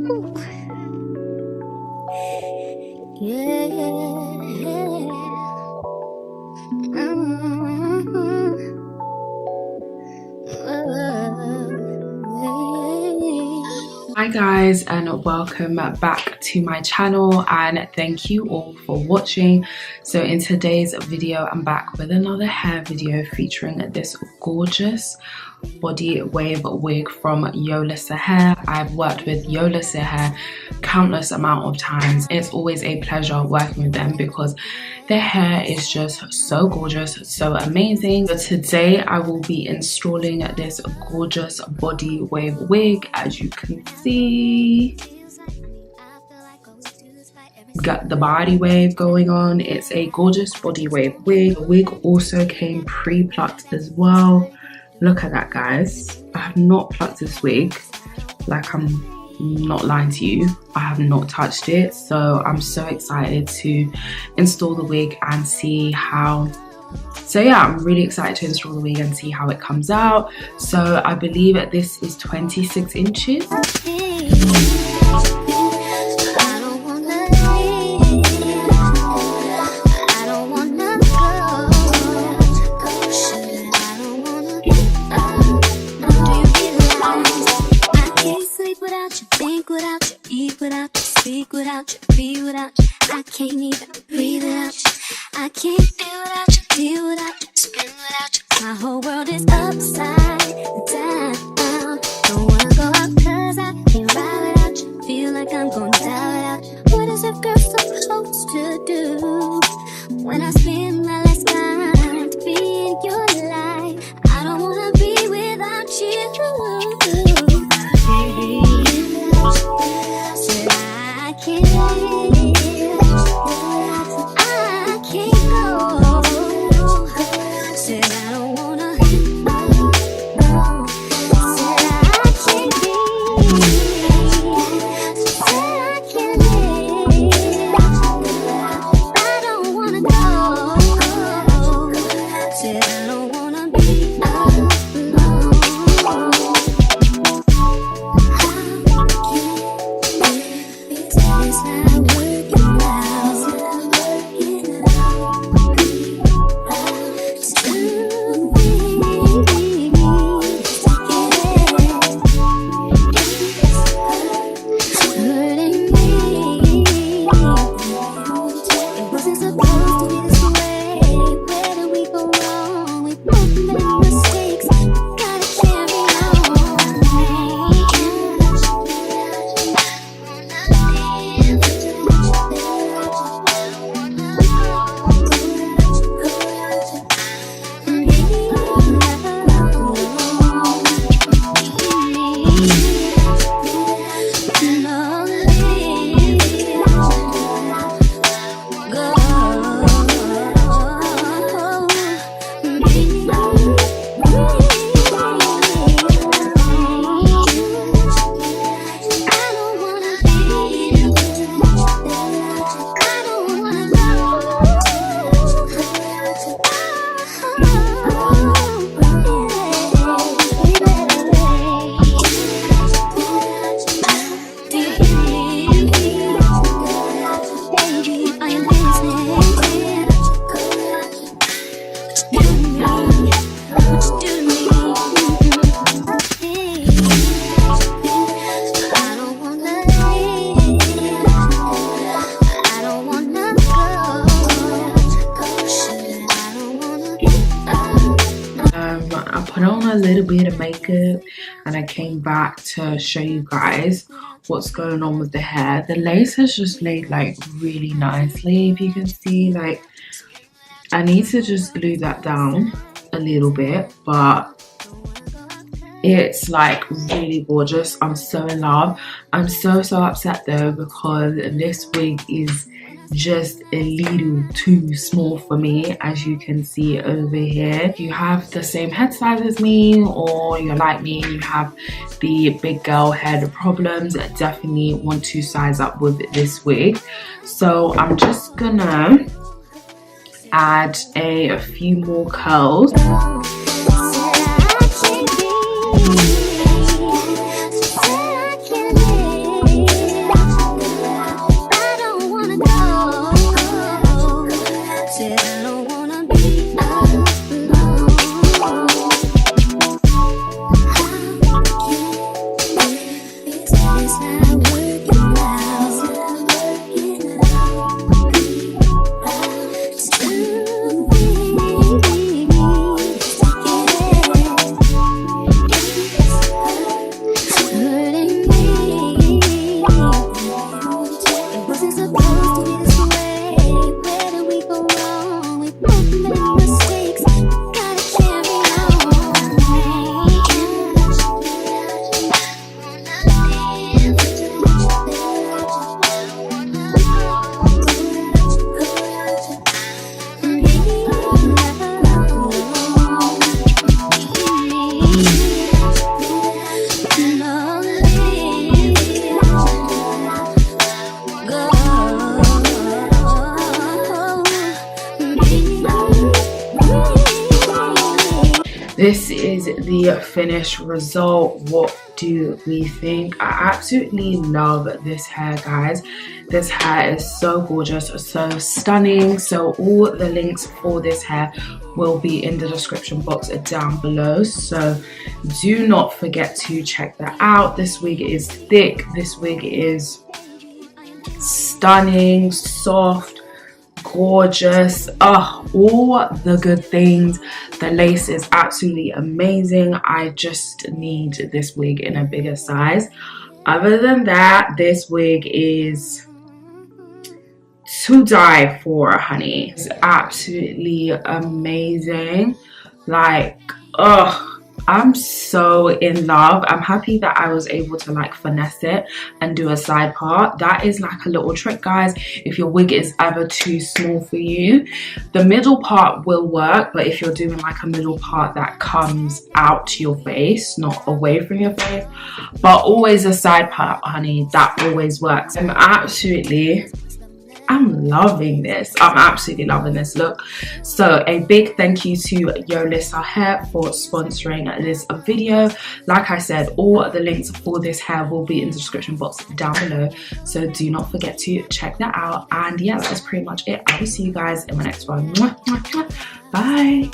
Hi guys, and welcome back to my channel, and thank you all for watching. So in today's video I'm back with another hair video featuring this gorgeous body wave wig from Yolissa Hair. I've worked with Yolissa Hair countless amount of times. It's always a pleasure working with them because their hair is just so gorgeous, so amazing. So today I will be installing this gorgeous body wave wig. As you can see, got the body wave going on. It's a gorgeous body wave wig. The wig also came pre-plucked as well. Look at that, guys. I have not plucked this wig, like I'm not lying to you. I have not touched it, so I'm so excited to install the wig and see how. So yeah, I'm really excited to install the wig and see how it comes out. So I believe that this is 26 inches. Without you, be without you, I can't even breathe without you. I can't feel without you, feel without you, spin without you. My whole world is upside down. Don't wanna go out 'cause I can't ride without you. Feel like I'm gonna die without you. What is a girl supposed to do when I spend my last time to be in your life? I don't wanna be without you. Put on a little bit of makeup and I came back to show you guys what's going on with the hair. The lace has just laid like really nicely, if you can see. Like, I need to just glue that down a little bit, but it's like really gorgeous. I'm so in love. I'm so upset though because this wig is just a little too small for me, as you can see over here. If you have the same head size as me, or you're like me and you have the big girl head problems, definitely want to size up with this wig. So I'm just gonna add a few more curls. It's not working out. This is the finished result. What do we think? I absolutely love this hair, guys. This hair is so gorgeous, so stunning. So all the links for this hair will be in the description box down below, so do not forget to check that out. This wig is thick, this wig is stunning, soft, gorgeous, all the good things. The lace is absolutely amazing. I just need this wig in a bigger size. Other than that, this wig is to die for, honey. It's absolutely amazing. Like, I'm so in love. I'm happy that I was able to like finesse it and do a side part. That is like a little trick, guys. If your wig is ever too small for you, the middle part will work, but if you're doing like a middle part that comes out to your face, not away from your face, but always a side part, honey, that always works. I'm loving this. I'm absolutely loving this look. So a big thank you to yolissahair for sponsoring this video. Like I said, all the links for this hair will be in the description box down below, so do not forget to check that out. And yeah, that is pretty much it. I will see you guys in my next one. Bye.